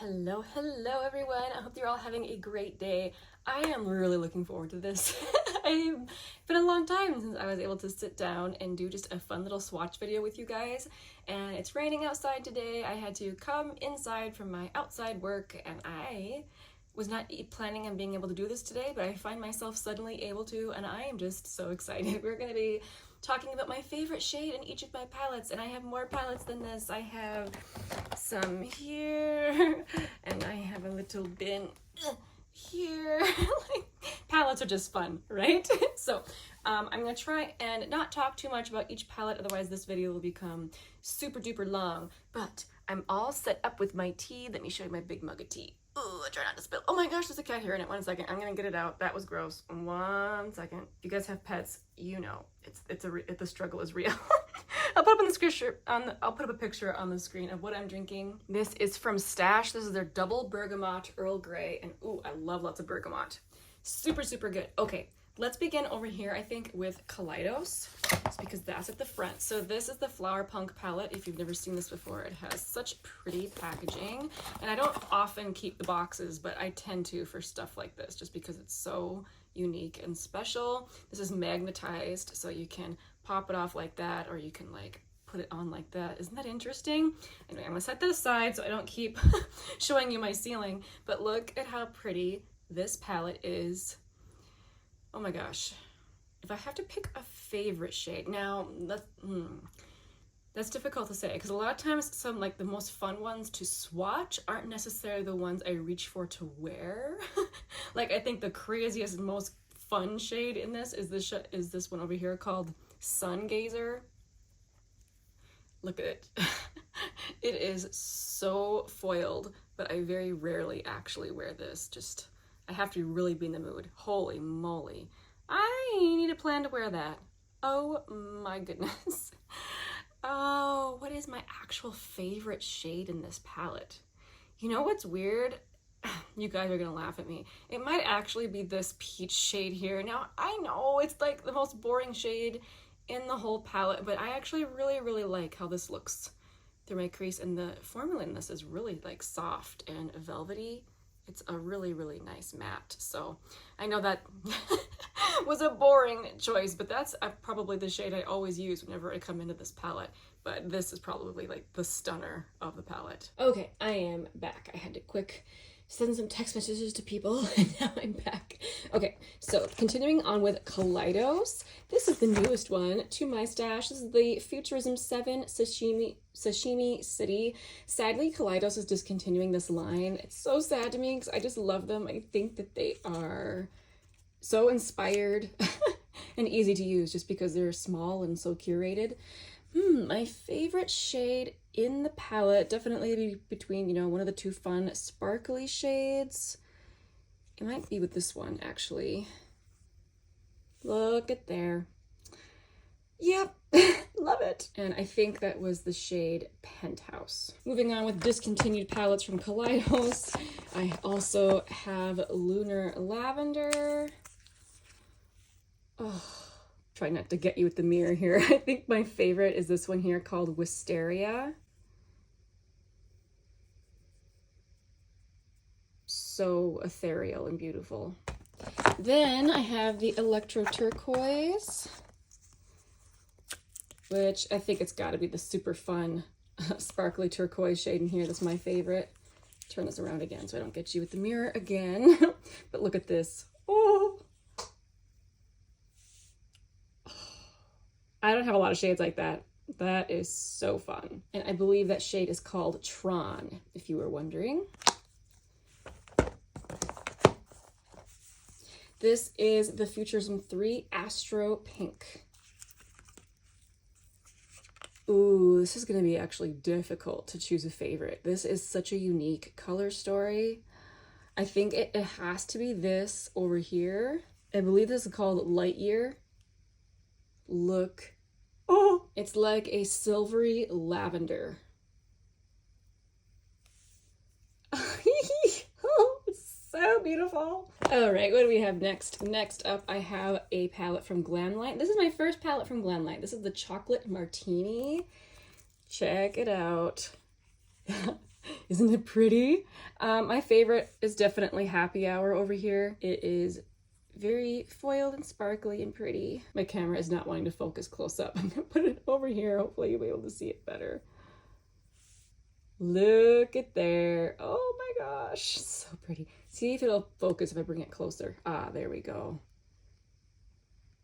Hello everyone. I hope you're all having a great day. I am really looking forward to this. It's been a long time since I was able to sit down and do just a fun little swatch video with you guys. And it's raining outside today. I had to come inside from my outside work and I was not planning on being able to do this today, but I find myself suddenly able to, and I am just so excited. We're going to be talking about my favorite shade in each of my palettes, and I have more palettes than this. I have some here, and I have a little bin here. Palettes are just fun, right? So I'm going to try and not talk too much about each palette, otherwise this video will become super duper long, but I'm all set up with my tea. Let me show you my big mug of tea. Ooh, I try not to spill. Oh my gosh, there's a cat here in it. 1 second. I'm gonna get it out. That was gross. 1 second. If you guys have pets, you know the struggle is real. I'll put up a picture on the screen of what I'm drinking. This is from Stash. This is their double bergamot Earl Grey, and ooh, I love lots of bergamot. Super, super good. Okay, let's begin over here, I think, with Kaleidos. It's because that's at the front. So this is the Flower Punk palette. If you've never seen this before, it has such pretty packaging. And I don't often keep the boxes, but I tend to for stuff like this, just because it's so unique and special. This is magnetized, so you can pop it off like that, or you can like put it on like that. Isn't that interesting? Anyway, I'm gonna set that aside so I don't keep showing you my ceiling, but look at how pretty this palette is. Oh my gosh. If I have to pick a favorite shade, now that's difficult to say, because a lot of times some like the most fun ones to swatch aren't necessarily the ones I reach for to wear. Like I think the craziest and most fun shade in this is this one over here called Sun Gazer. Look at it. It is so foiled, but I very rarely actually wear this. Just I have to really be in the mood. Holy moly. I need a plan to wear that. Oh my goodness. Oh, what is my actual favorite shade in this palette? You know what's weird? You guys are gonna laugh at me. It might actually be this peach shade here. Now, I know it's like the most boring shade in the whole palette, but I actually really, really like how this looks through my crease, and the formula in this is really like soft and velvety. It's a really, really nice matte. So I know that was a boring choice, but that's probably the shade I always use whenever I come into this palette. But this is probably like the stunner of the palette. Okay, I am back. I had to quick send some text messages to people and now I'm back. Okay, so continuing on with Kaleidos. This is the newest one to my stash. This is the Futurism 7 Sashimi City. Sadly, Kaleidos is discontinuing this line. It's so sad to me because I just love them. I think that they are so inspired and easy to use just because they're small and so curated. My favorite shade in the palette, definitely be between, you know, one of the two fun sparkly shades. It might be with this one, actually. Look at there. Yep, love it. And I think that was the shade Penthouse. Moving on with discontinued palettes from Kaleidos, I also have Lunar Lavender. Oh, try not to get you with the mirror here. I think my favorite is this one here called Wisteria. So ethereal and beautiful. Then I have the Electro Turquoise, which I think it's got to be the super fun sparkly turquoise shade in here. That's my favorite. Turn this around again so I don't get you with the mirror again. But look at this. Oh, I don't have a lot of shades like that. That is so fun. And I believe that shade is called Tron, if you were wondering. This is the Futurism 3 Astro Pink. Ooh, this is going to be actually difficult to choose a favorite. This is such a unique color story. I think it has to be this over here. I believe this is called Light Year. Look. Oh, it's like a silvery lavender. Oh, it's so beautiful. All right, what do we have next? Next up, I have a palette from Glamlite. This is my first palette from Glamlite. This is the Chocolate Martini. Check it out. Isn't it pretty? My favorite is definitely Happy Hour over here. It is very foiled and sparkly and pretty. My camera is not wanting to focus close up. I'm gonna put it over here. Hopefully you'll be able to see it better. Look at there. Oh my gosh, so pretty. See if it'll focus if I bring it closer. Ah, there we go.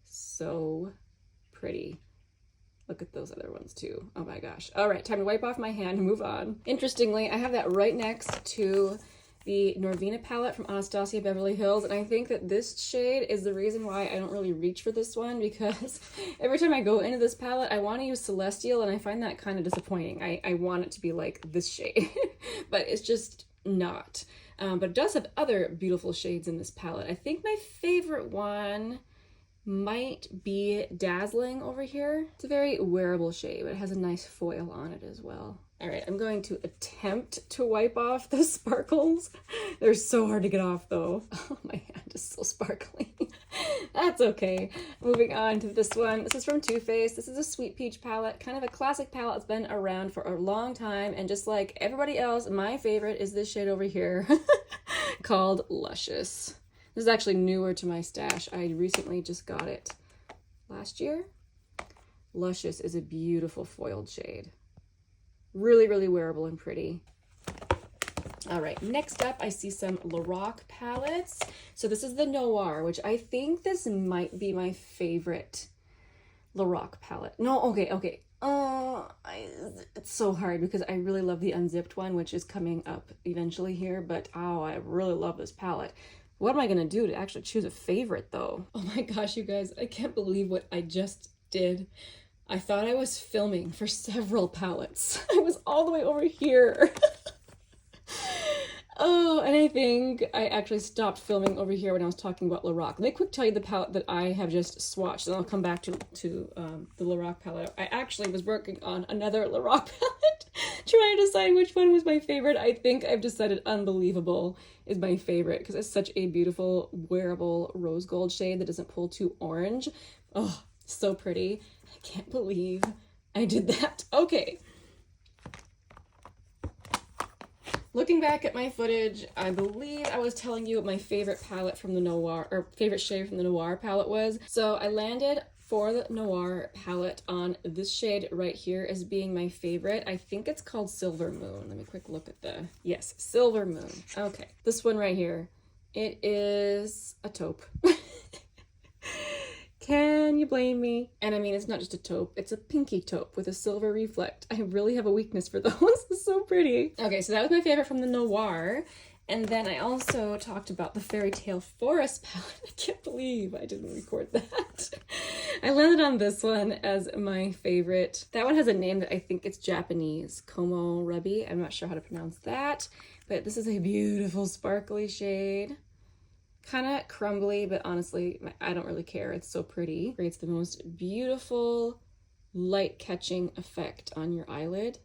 So pretty. Look at those other ones too. Oh my gosh. All right, time to wipe off my hand and move on. Interestingly, I have that right next to the Norvina palette from Anastasia Beverly Hills, and I think that this shade is the reason why I don't really reach for this one, because every time I go into this palette, I want to use Celestial, and I find that kind of disappointing. I want it to be like this shade, but it's just not. But it does have other beautiful shades in this palette. I think my favorite one might be Dazzling over here. It's a very wearable shade, but it has a nice foil on it as well. All right, I'm going to attempt to wipe off the sparkles. They're so hard to get off though. Oh, my hand is so sparkly. That's okay. Moving on to this one. This is from Too Faced. This is a Sweet Peach palette, kind of a classic palette. It's been around for a long time, and just like everybody else, my favorite is this shade over here called Luscious. This is actually newer to my stash. I recently just got it last year. Luscious is a beautiful foiled shade. Really, really wearable and pretty. All right, next up, I see some Lorac palettes. So this is the Noir, which I think this might be my favorite Lorac palette. No, okay. It's so hard because I really love the Unzipped one, which is coming up eventually here, but oh, I really love this palette. What am I gonna do to actually choose a favorite though? Oh my gosh, you guys, I can't believe what I just did. I thought I was filming for several palettes. I was all the way over here. Oh, and I think I actually stopped filming over here when I was talking about Lorac. Let me quick tell you the palette that I have just swatched, and I'll come back to the Lorac palette. I actually was working on another Lorac palette, trying to decide which one was my favorite. I think I've decided Unbelievable is my favorite because it's such a beautiful, wearable rose gold shade that doesn't pull too orange. Oh, so pretty. I can't believe I did that. Okay. Looking back at my footage, I believe I was telling you what my favorite palette from the Noir, or favorite shade from the Noir palette was. So I landed for the Noir palette on this shade right here as being my favorite. I think it's called Silver Moon. Let me quick look at the, yes, Silver Moon. Okay, this one right here. It is a taupe. Can you blame me? And I mean, it's not just a taupe, it's a pinky taupe with a silver reflect. I really have a weakness for those. It's so pretty. Okay, so that was my favorite from the Noir. And then I also talked about the Fairytale Forest palette. I can't believe I didn't record that. I landed on this one as my favorite. That one has a name that I think it's Japanese, Komo Ruby. I'm not sure how to pronounce that, but this is a beautiful sparkly shade. Kind of crumbly, but honestly, I don't really care. It's so pretty. Creates the most beautiful light catching effect on your eyelid.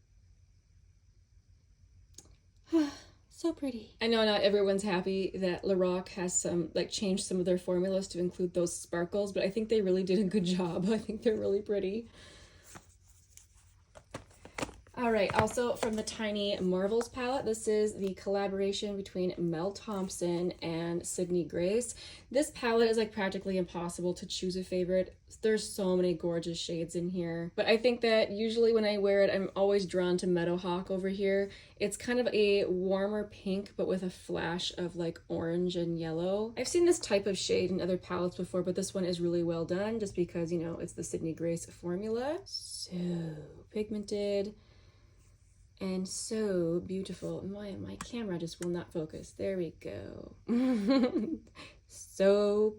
So pretty. I know not everyone's happy that Lorac has changed some of their formulas to include those sparkles, but I think they really did a good job. I think they're really pretty. All right, also from the Tiny Marvels palette, this is the collaboration between Mel Thompson and Sydney Grace. This palette is like practically impossible to choose a favorite. There's so many gorgeous shades in here, but I think that usually when I wear it, I'm always drawn to Meadowhawk over here. It's kind of a warmer pink, but with a flash of like orange and yellow. I've seen this type of shade in other palettes before, but this one is really well done just because, you know, it's the Sydney Grace formula. So pigmented. And so beautiful. My camera just will not focus. There we go. So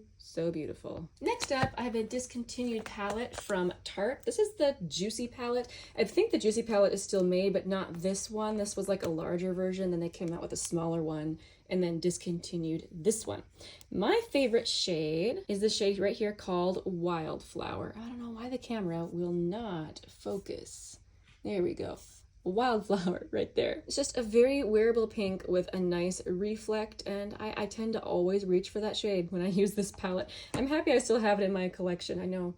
beautiful. Next up, I have a discontinued palette from Tarte. This is the Juicy palette. I think the Juicy palette is still made, but not this one. This was like a larger version, then they came out with a smaller one and then discontinued this one. My favorite shade is the shade right here called Wildflower. I don't know why the camera will not focus. There we go. Wildflower right there. It's just a very wearable pink with a nice reflect, and I tend to always reach for that shade when I use this palette. I'm happy I still have it in my collection. I know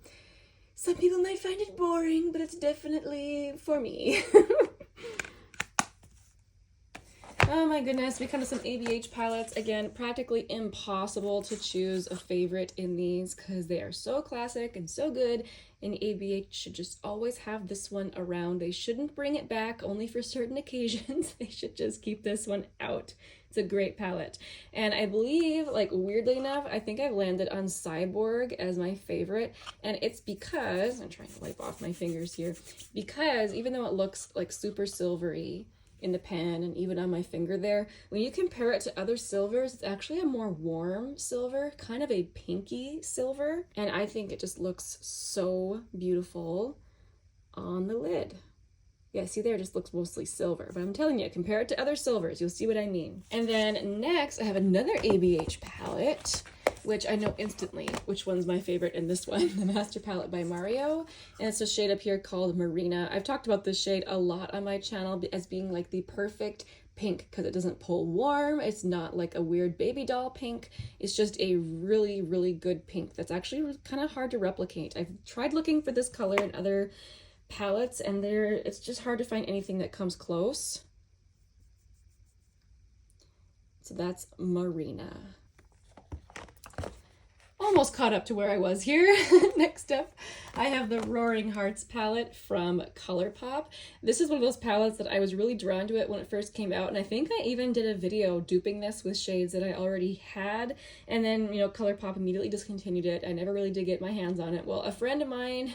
some people might find it boring, but it's definitely for me. Oh my goodness, we come to some ABH palettes. Again, practically impossible to choose a favorite in these because they are so classic and so good, and ABH should just always have this one around. They shouldn't bring it back only for certain occasions. They should just keep this one out. It's a great palette. And I believe, like, weirdly enough, I think I've landed on Cyborg as my favorite, and it's because, I'm trying to wipe off my fingers here, because even though it looks like super silvery in the pan and even on my finger there, when you compare it to other silvers, it's actually a more warm silver, kind of a pinky silver, and I think it just looks so beautiful on the lid. Yeah, see there, it just looks mostly silver, but I'm telling you, compare it to other silvers, you'll see what I mean. And then next, I have another ABH palette, which I know instantly which one's my favorite in this one, the Master Palette by Mario. And it's a shade up here called Marina. I've talked about this shade a lot on my channel as being like the perfect pink because it doesn't pull warm. It's not like a weird baby doll pink. It's just a really, really good pink that's actually kind of hard to replicate. I've tried looking for this color in other palettes and it's just hard to find anything that comes close. So that's Marina. Almost caught up to where I was here. Next up, I have the Roaring Hearts palette from Colourpop. This is one of those palettes that I was really drawn to it when it first came out, and I think I even did a video duping this with shades that I already had, and then, you know, Colourpop immediately discontinued it. I never really did get my hands on it. Well, a friend of mine,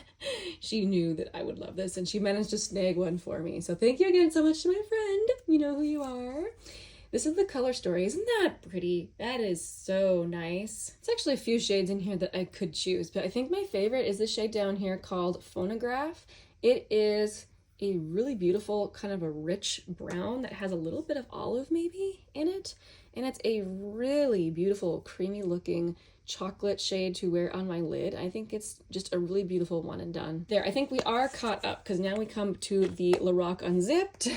she knew that I would love this, and she managed to snag one for me. So thank you again so much to my friend. You know who you are. This is the color story. Isn't that pretty? That is so nice. It's actually a few shades in here that I could choose, but I think my favorite is this shade down here called Phonograph. It is a really beautiful, kind of a rich brown that has a little bit of olive maybe in it. And it's a really beautiful, creamy looking chocolate shade to wear on my lid. I think it's just a really beautiful one and done. There, I think we are caught up because now we come to the Lorac Unzipped.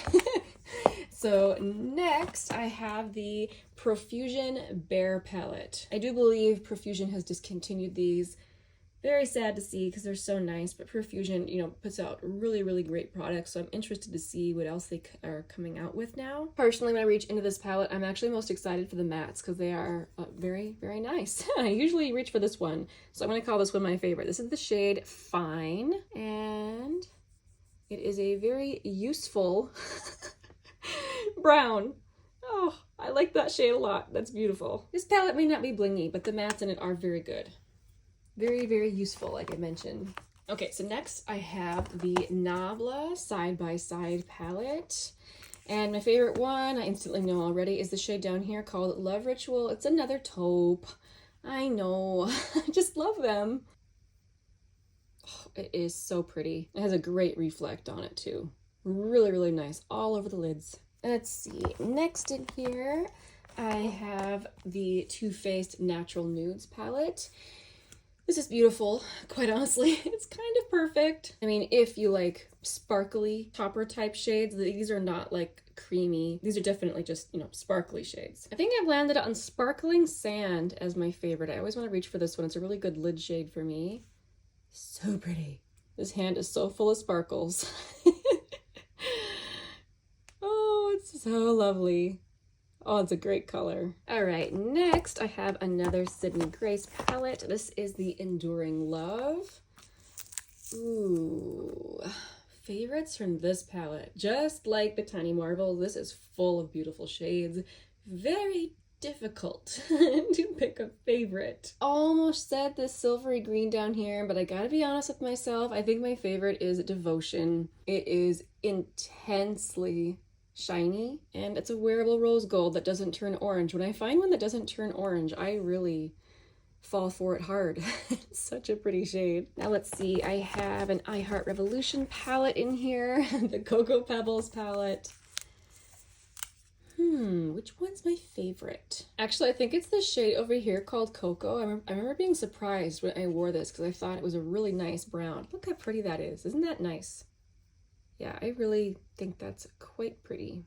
So next I have the Profusion Bare palette. I do believe Profusion has discontinued these. Very sad to see because they're so nice, but Profusion, you know, puts out really, really great products, so I'm interested to see what else they are coming out with now. Personally, when I reach into this palette, I'm actually most excited for the mattes because they are very, very nice. I usually reach for this one, so I'm going to call this one my favorite. This is the shade Fine, and it is a very useful brown. Oh, I like that shade a lot. That's beautiful. This palette may not be blingy, but the mattes in it are very good. Very, very useful, like I mentioned. Okay, so next I have the Nabla Side by Side palette. And my favorite one, I instantly know already, is the shade down here called Love Ritual. It's another taupe. I know. I just love them. Oh, it is so pretty. It has a great reflect on it too. Really, really nice. All over the lids. Let's see. Next in here, I have the Too Faced Natural Nudes palette. This is beautiful, quite honestly. It's kind of perfect. I mean, if you like sparkly topper type shades, these are not like creamy. These are definitely just, you know, sparkly shades. I think I've landed on Sparkling Sand as my favorite. I always want to reach for this one. It's a really good lid shade for me. So pretty. This hand is so full of sparkles. Oh, it's so lovely. Oh, it's a great color. All right, next I have another Sydney Grace palette. This is the Enduring Love. Ooh, favorites from this palette. Just like the Tiny Marvel, this is full of beautiful shades. Very difficult to pick a favorite. Almost said this silvery green down here, but I gotta be honest with myself. I think my favorite is Devotion. It is intensely shiny, and it's a wearable rose gold that doesn't turn orange. When I find one that doesn't turn orange, I really fall for it hard. It's such a pretty shade. Now let's see, I have an I Heart Revolution palette in here, the Cocoa Pebbles palette. Which one's my favorite? Actually, I think it's the shade over here called Cocoa. I remember being surprised when I wore this because I thought it was a really nice brown. Look how pretty that is. Isn't that nice? Yeah, I really think that's quite pretty.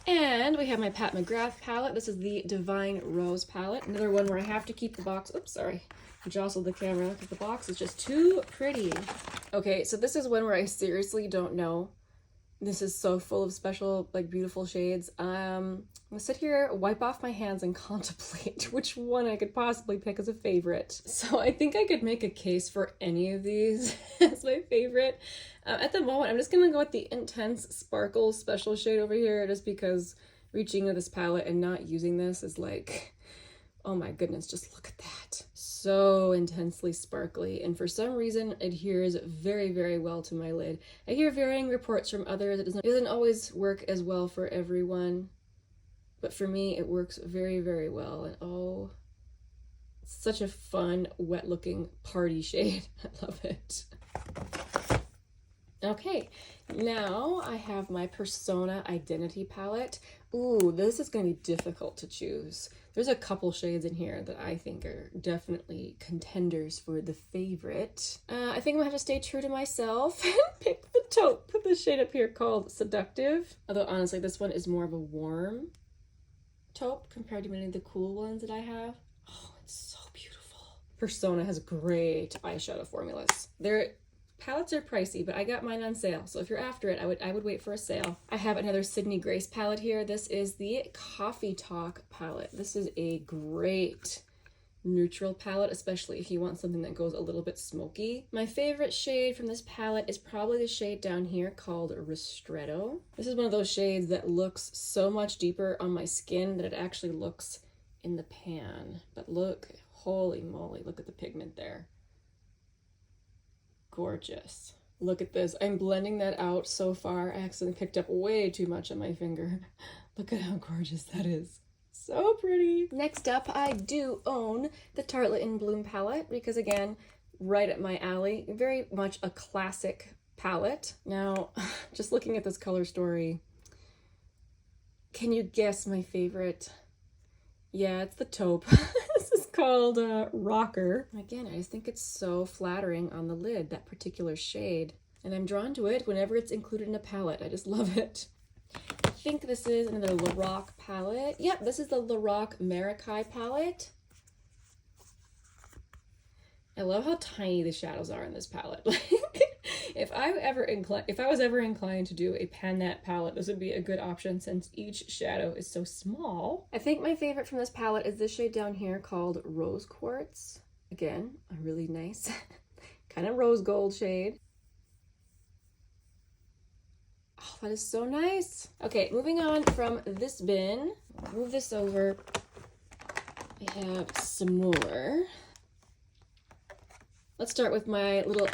And we have my Pat McGrath palette. This is the Divine Rose palette. Another one where I have to keep the box. Oops, sorry. I jostled the camera because the box is just too pretty. Okay, so this is one where I seriously don't know This is so full of special, like, beautiful shades. I'm gonna sit here, wipe off my hands, and contemplate which one I could possibly pick as a favorite. So I think I could make a case for any of these as my favorite. At the moment, I'm just gonna go with the Intense Sparkle Special shade over here, just because reaching into this palette and not using this is like, oh my goodness, just look at that. So intensely sparkly, and for some reason adheres very, very well to my lid. I hear varying reports from others. It doesn't always work as well for everyone, but for me it works very, very well. And oh, it's such a fun, wet looking party shade. I love it. Okay, now I have my Persona Identity palette. Ooh, this is going to be difficult to choose. There's a couple shades in here that I think are definitely contenders for the favorite. I think I'm going to have to stay true to myself and pick the taupe. Put this shade up here called Seductive. Although honestly, this one is more of a warm taupe compared to many of the cool ones that I have. Oh, it's so beautiful. Persona has great eyeshadow formulas. Their palettes are pricey, but I got mine on sale, so if you're after it, I would wait for a sale. I have another Sydney Grace palette here. This is the Coffee Talk palette. This is a great neutral palette, especially if you want something that goes a little bit smoky. My favorite shade from this palette is probably the shade down here called Ristretto. This is one of those shades that looks so much deeper on my skin that it actually looks in the pan. But look, holy moly, look at the pigment there. Gorgeous. Look at this. I'm blending that out so far. I accidentally picked up way too much on my finger. Look at how gorgeous that is. So pretty. Next up, I do own the Tartelette in Bloom palette because, again, right up my alley. Very much a classic palette. Now, just looking at this color story, can you guess my favorite? Yeah, it's the taupe. This is called Rocker. Again, I just think it's so flattering on the lid, that particular shade. And I'm drawn to it whenever it's included in a palette. I just love it. I think this is another Lorac palette. Yep, this is the Lorac Meraki palette. I love how tiny the shadows are in this palette. If I was ever inclined to do a pan-nat palette, this would be a good option since each shadow is so small. I think my favorite from this palette is this shade down here called Rose Quartz. Again, a really nice kind of rose gold shade. Oh, that is so nice. Okay, moving on from this bin, move this over. I have some more. Let's start with my little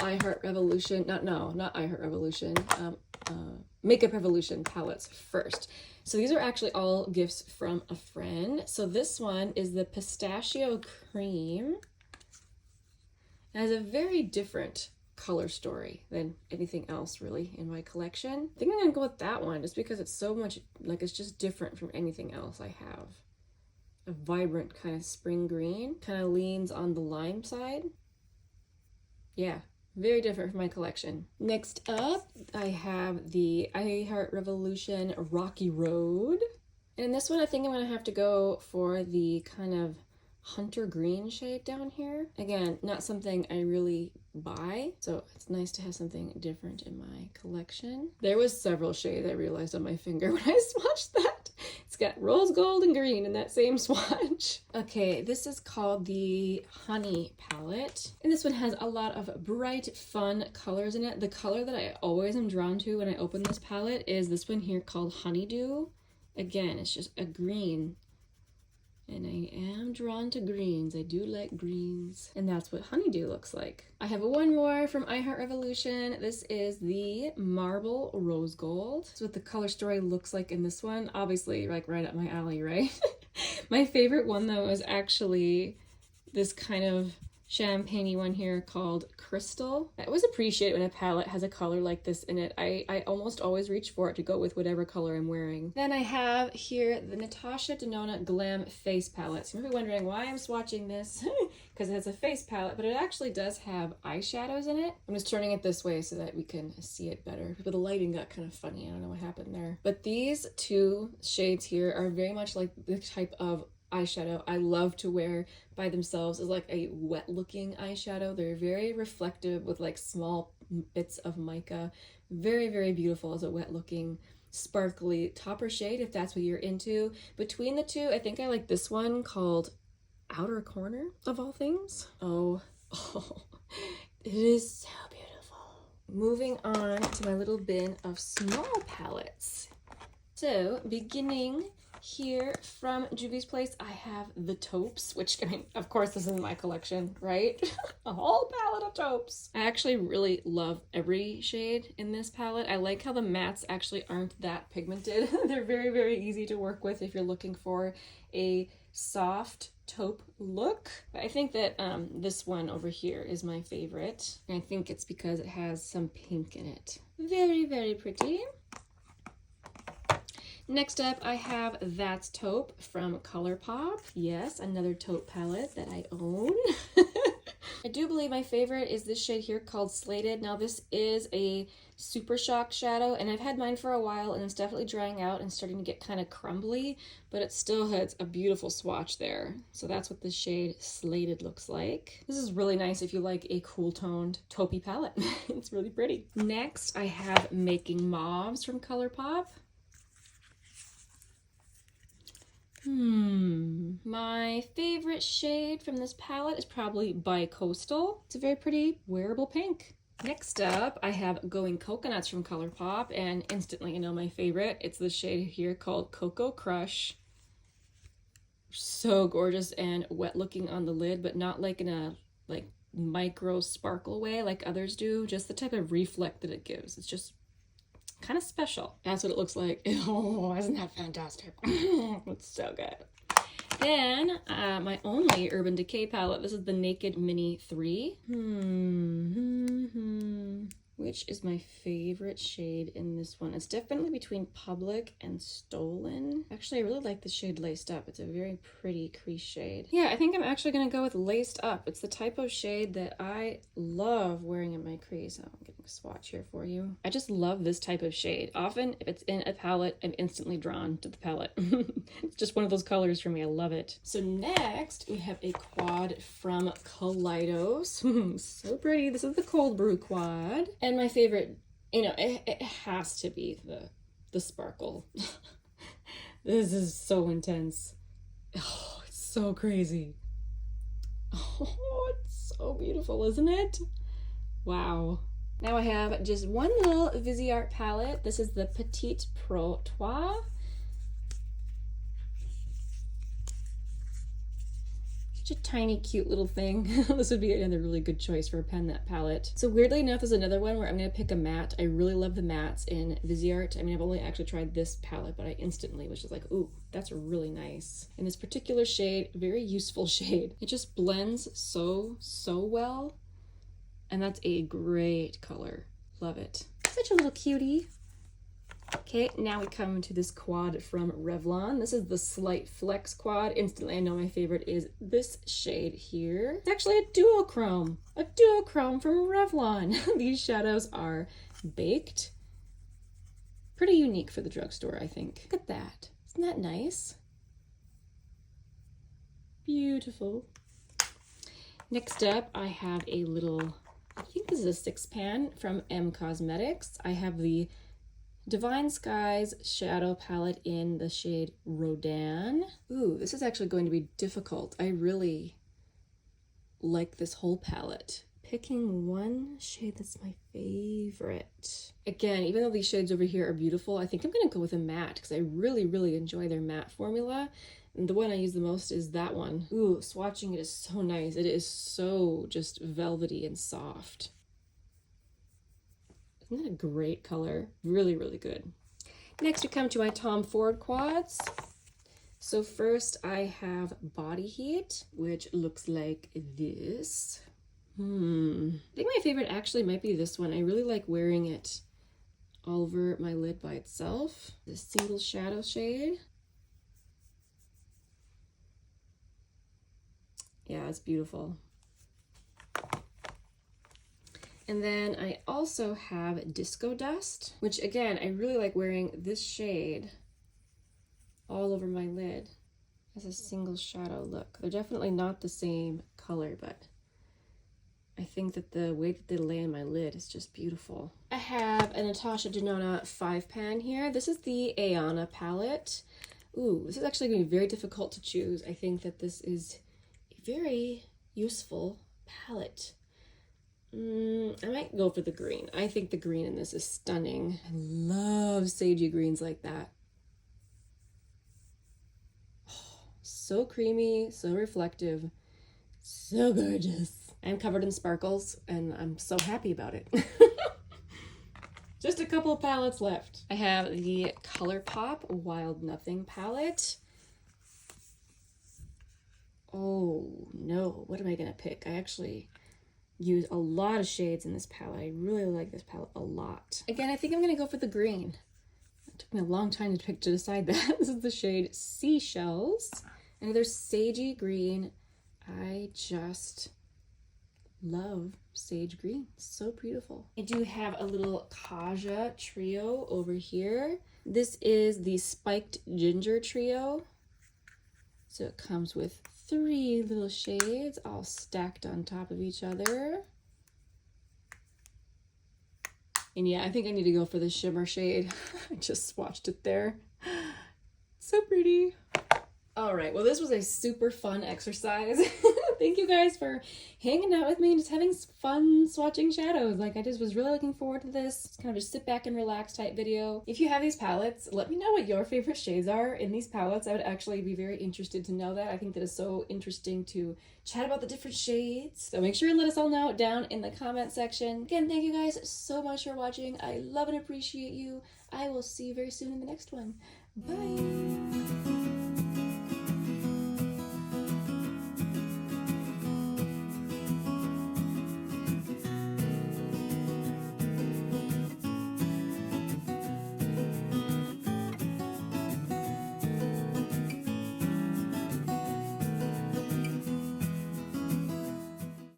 Makeup Revolution palettes first. So these are actually all gifts from a friend. So this one is the Pistachio Cream. It has a very different color story than anything else really in my collection. I think I'm gonna go with that one just because it's so much, like, it's just different from anything else I have. A vibrant kind of spring green, kind of leans on the lime side. Yeah, very different from my collection. Next up, I have the I Heart Revolution Rocky Road. And in this one, I think I'm gonna have to go for the kind of hunter green shade down here. Again, not something I really buy, so it's nice to have something different in my collection. There was several shades I realized on my finger when I swatched that. It's got rose gold and green in that same swatch. Okay, this is called the Honey palette. And this one has a lot of bright, fun colors in it. The color that I always am drawn to when I open this palette is this one here called Honeydew. Again, it's just a green. And I am drawn to greens. I do like greens. And that's what Honeydew looks like. I have one more from I Heart Revolution. This is the Marble Rose Gold. That's what the color story looks like in this one. Obviously, like right up my alley, right? My favorite one though is actually this kind of champagne-y one here called Crystal. I always appreciate when a palette has a color like this in it. I almost always reach for it to go with whatever color I'm wearing. Then I have here the Natasha Denona Glam Face Palette. So you might be wondering why I'm swatching this, because it has a face palette, but it actually does have eyeshadows in it. I'm just turning it this way so that we can see it better. But the lighting got kind of funny. I don't know what happened there. But these two shades here are very much like the type of eyeshadow I love to wear by themselves as like a wet looking eyeshadow. They're very reflective with like small bits of mica, Very, very beautiful as a wet looking sparkly topper shade if that's what you're into. Between the two, I think I like this one called Outer Corner of all things. Oh, it is so beautiful. Moving on to my little bin of small palettes. So beginning here from Juvia's Place, I have the taupes, which, I mean, of course this is in my collection, right? A whole palette of taupes. I actually really love every shade in this palette. I like how the mattes actually aren't that pigmented. They're very, very easy to work with if you're looking for a soft taupe look. But I think that this one over here is my favorite. And I think it's because it has some pink in it. Very, very pretty. Next up, I have That's Taupe from Colourpop. Yes, another taupe palette that I own. I do believe my favorite is this shade here called Slated. Now this is a Super Shock shadow, and I've had mine for a while, and it's definitely drying out and starting to get kind of crumbly, but it still has a beautiful swatch there. So that's what this shade Slated looks like. This is really nice if you like a cool toned taupey palette. It's really pretty. Next, I have Making Mauves from Colourpop. My favorite shade from this palette is probably Bicoastal. It's a very pretty wearable pink. Next up, I have Going Coconuts from Colourpop, and instantly you know my favorite. It's the shade here called Cocoa Crush. So gorgeous and wet looking on the lid, but not like in a micro sparkle way like others do. Just the type of reflect that it gives. It's just kind of special. That's what it looks like. Oh, isn't that fantastic? It's so good. Then my only Urban Decay palette. This is the Naked Mini 3. Which is my favorite shade in this one? It's definitely between Public and Stolen. Actually, I really like the shade Laced Up. It's a very pretty crease shade. Yeah, I think I'm actually gonna go with Laced Up. It's the type of shade that I love wearing in my crease. Oh, I'm getting a swatch here for you. I just love this type of shade. Often, if it's in a palette, I'm instantly drawn to the palette. It's just one of those colors for me. I love it. So next, we have a quad from Kaleidos. So pretty. This is the Cold Brew quad. And my favorite, you know, it has to be the sparkle. This is so intense. Oh, it's so crazy. Oh, it's so beautiful, isn't it? Wow. Now I have just one little Viseart palette. This is the Petite Pro Trois. Such a tiny, cute little thing. This would be another really good choice for a pen, that palette. So weirdly enough, there's another one where I'm going to pick a matte. I really love the mattes in Viseart. I mean, I've only actually tried this palette, but I instantly was just like, ooh, that's really nice. And this particular shade, very useful shade. It just blends so well. And that's a great color. Love it. Such a little cutie. Okay, now we come to this quad from Revlon. This is the Slight Flex quad. Instantly, I know my favorite is this shade here. It's actually a duochrome from Revlon. These shadows are baked. Pretty unique for the drugstore, I think. Look at that. Isn't that nice? Beautiful. Next up, I have a little, I think this is a 6-pan from M Cosmetics. I have the Divine Skies shadow palette in the shade Rodin. Ooh, this is actually going to be difficult. I really like this whole palette. Picking one shade that's my favorite. Again, even though these shades over here are beautiful, I think I'm gonna go with a matte because I really enjoy their matte formula. And the one I use the most is that one. Ooh, swatching it is so nice. It is so just velvety and soft. Isn't that a great color? Really good. Next we come to my Tom Ford quads. So first I have Body Heat, which looks like this. I think my favorite actually might be this one. I really like wearing it all over my lid by itself. The single shadow shade. Yeah, it's beautiful. And then I also have Disco Dust, which again, I really like wearing this shade all over my lid as a single shadow look. They're definitely not the same color, but I think that the way that they lay in my lid is just beautiful. I have a Natasha Denona 5-pan here. This is the Ayana palette. Ooh, this is actually going to be very difficult to choose. I think that this is a very useful palette. I might go for the green. I think the green in this is stunning. I love sagey greens like that. Oh, so creamy, so reflective, so gorgeous. I'm covered in sparkles and I'm so happy about it. Just a couple of palettes left. I have the Colourpop Wild Nothing palette. Oh no, what am I gonna pick? I actually use a lot of shades in this palette. I really like this palette a lot. Again, I think I'm gonna go for the green. It took me a long time to decide that. This is the shade Seashells. Another sagey green. I just love sage green. So beautiful. I do have a little Kaja trio over here. This is the Spiked Ginger trio. So it comes with 3 little shades all stacked on top of each other. And yeah, I think I need to go for the shimmer shade. I just swatched it there. So pretty. All right, well, this was a super fun exercise. Thank you guys for hanging out with me and just having fun swatching shadows. Like, I just was really looking forward to this. It's kind of just sit back and relax type video. If you have these palettes, let me know what your favorite shades are in these palettes. I would actually be very interested to know that. I think that is so interesting to chat about the different shades. So make sure and let us all know down in the comment section. Again, thank you guys so much for watching. I love and appreciate you. I will see you very soon in the next one. Bye.